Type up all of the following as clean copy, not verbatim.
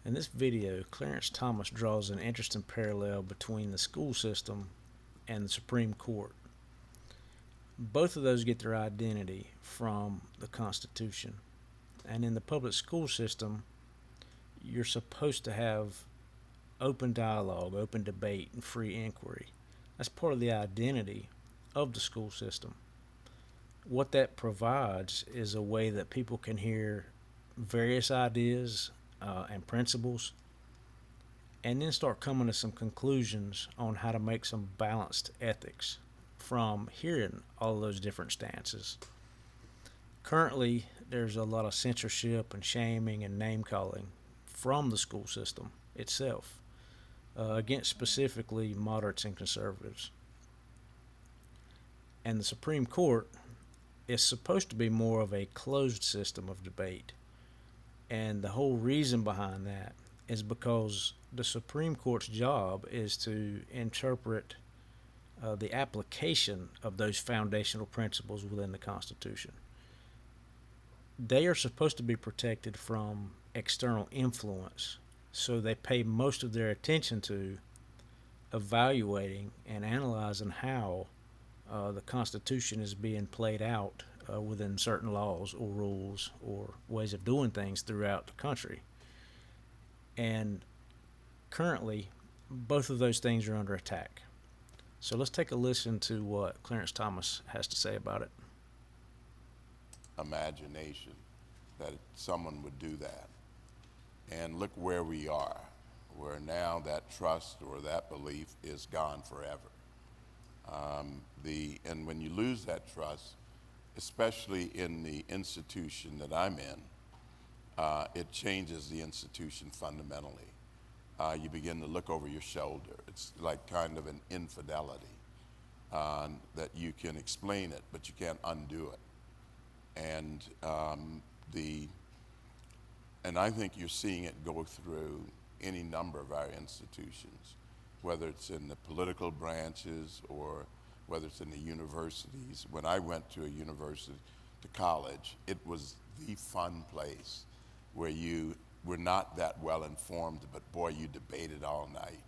In this video, Clarence Thomas draws an interesting parallel between the school system and the Supreme Court. Both of those get their identity from the Constitution. And in the public school system, you're supposed to have open dialogue, open debate, and free inquiry. That's part of the identity of the school system. What that provides is a way that people can hear various ideas and principles and then start coming to some conclusions on how to make some balanced ethics from hearing all of those different stances. Currently, there's a lot of censorship and shaming and name calling from the school system itself against specifically moderates and conservatives. And the Supreme Court is supposed to be more of a closed system of debate. And the whole reason behind that is because the Supreme Court's job is to interpret the application of those foundational principles within the Constitution. They are supposed to be protected from external influence, so they pay most of their attention to evaluating and analyzing how the Constitution is being played out within certain laws or rules or ways of doing things throughout the country. And currently, both of those things are under attack. So let's take a listen to what Clarence Thomas has to say about it. Imagination that someone would do that. And look where we are, where now that trust or that belief is gone forever. And when you lose that trust, especially in the institution that I'm in, it changes the institution fundamentally. You begin to look over your shoulder. It's like kind of an infidelity that you can explain it, but you can't undo it. And I think you're seeing it go through any number of our institutions, whether it's in the political branches or whether it's in the universities. When I went to a university, to college, it was the fun place where you were not that well informed, but boy, you debated all night.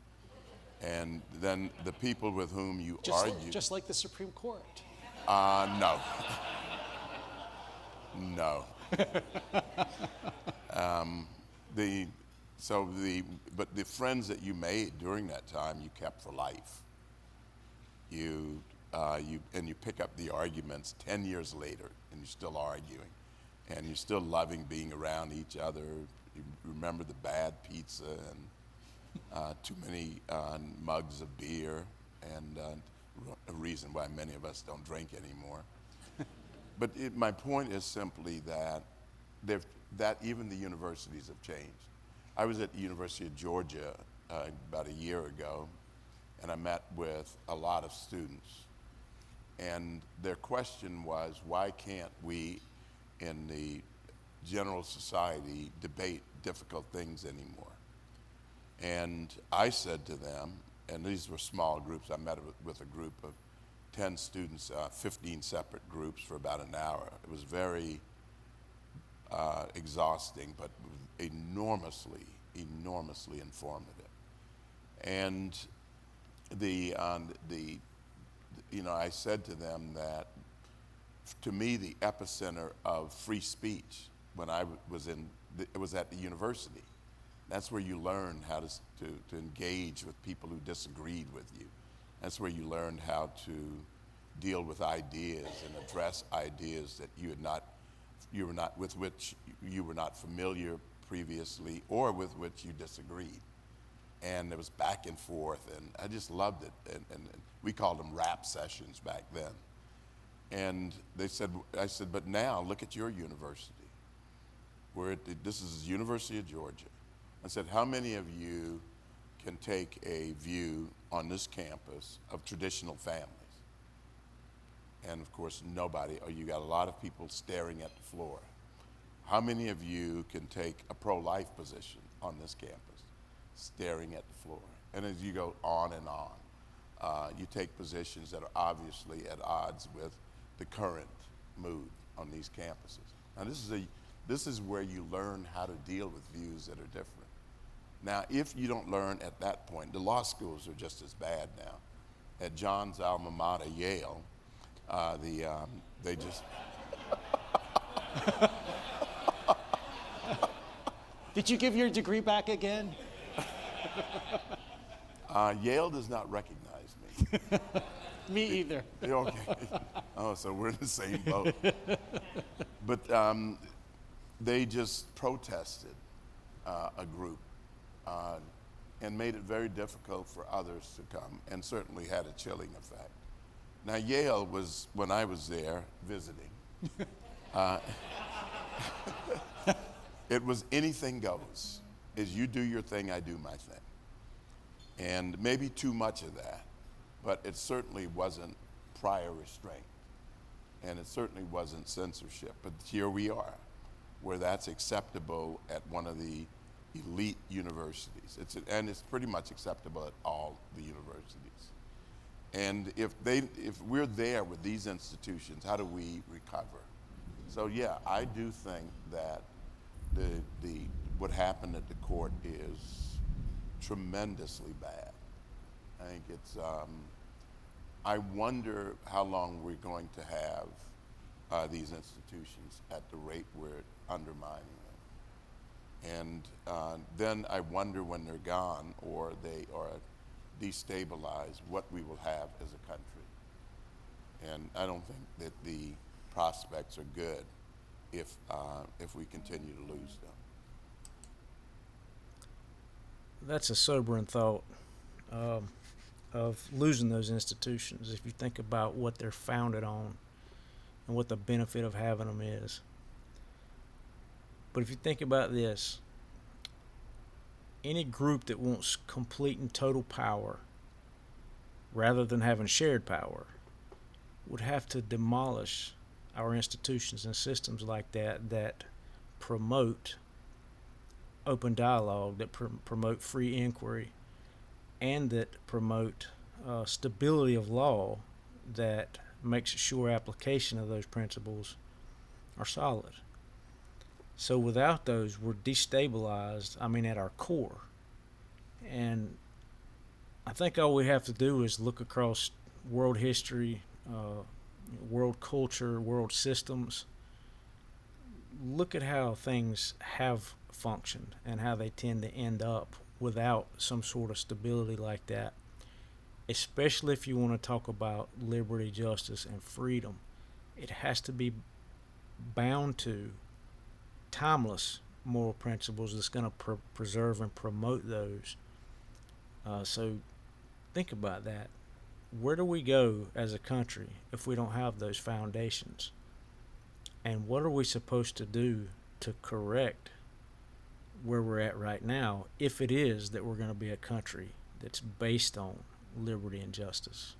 And then the people with whom you argue. Just like the Supreme Court. No. No. But the friends that you made during that time, you kept for life. You pick up the arguments 10 years later, and you're still arguing, and you're still loving being around each other. You remember the bad pizza and too many mugs of beer, and a reason why many of us don't drink anymore. But my point is simply that even the universities have changed. I was at the University of Georgia about a year ago, and I met with a lot of students. And their question was, why can't we in the general society debate difficult things anymore? And I said to them, and these were small groups, I met with a group of 10 students, 15 separate groups for about an hour. It was very exhausting, but enormously informative. And I said to them that, to me, the epicenter of free speech when I was it was at the university. That's where you learned how to engage with people who disagreed with you. That's where you learned how to deal with ideas and address ideas that with which you were not familiar previously or with which you disagreed. And it was back and forth, and I just loved it. And we called them rap sessions back then. And I said, but now look at your university. This is the University of Georgia. I said, how many of you can take a view on this campus of traditional families? And of course, nobody, or you got a lot of people staring at the floor. How many of you can take a pro-life position on this campus? Staring at the floor. And as you go on and on, you take positions that are obviously at odds with the current mood on these campuses. Now this is where you learn how to deal with views that are different. Now, if you don't learn at that point, the law schools are just as bad now. At John's alma mater, Yale, they just Did you give your degree back again? Yale does not recognize me. Me either. Okay. Oh, so we're in the same boat. But they just protested a group and made it very difficult for others to come, and certainly had a chilling effect. Now, Yale was, when I was there visiting, it was anything goes. Is you do your thing, I do my thing. And maybe too much of that, but it certainly wasn't prior restraint. And it certainly wasn't censorship. But here we are, where that's acceptable at one of the elite universities. And it's pretty much acceptable at all the universities. And if we're there with these institutions, how do we recover? So yeah, I do think that what happened at the court is tremendously bad. I think it's, I wonder how long we're going to have these institutions at the rate we're undermining them. And then I wonder when they're gone or they are destabilized, what we will have as a country. And I don't think that the prospects are good if we continue to lose them. That's a sobering thought of losing those institutions. If you think about what they're founded on and what the benefit of having them is. But if you think about this, any group that wants complete and total power rather than having shared power would have to demolish our institutions and systems like that promote open dialogue, that promote free inquiry, and that promote stability of law that makes sure application of those principles are solid. So without those, we're destabilized, at our core. And I think all we have to do is look across world history, world culture, world systems. Look at how things have functioned and how they tend to end up without some sort of stability like that, especially if you want to talk about liberty, justice, and freedom. It has to be bound to timeless moral principles that's going to preserve and promote those. So think about that. Where do we go as a country if we don't have those foundations? And what are we supposed to do to correct where we're at right now, if it is that we're going to be a country that's based on liberty and justice?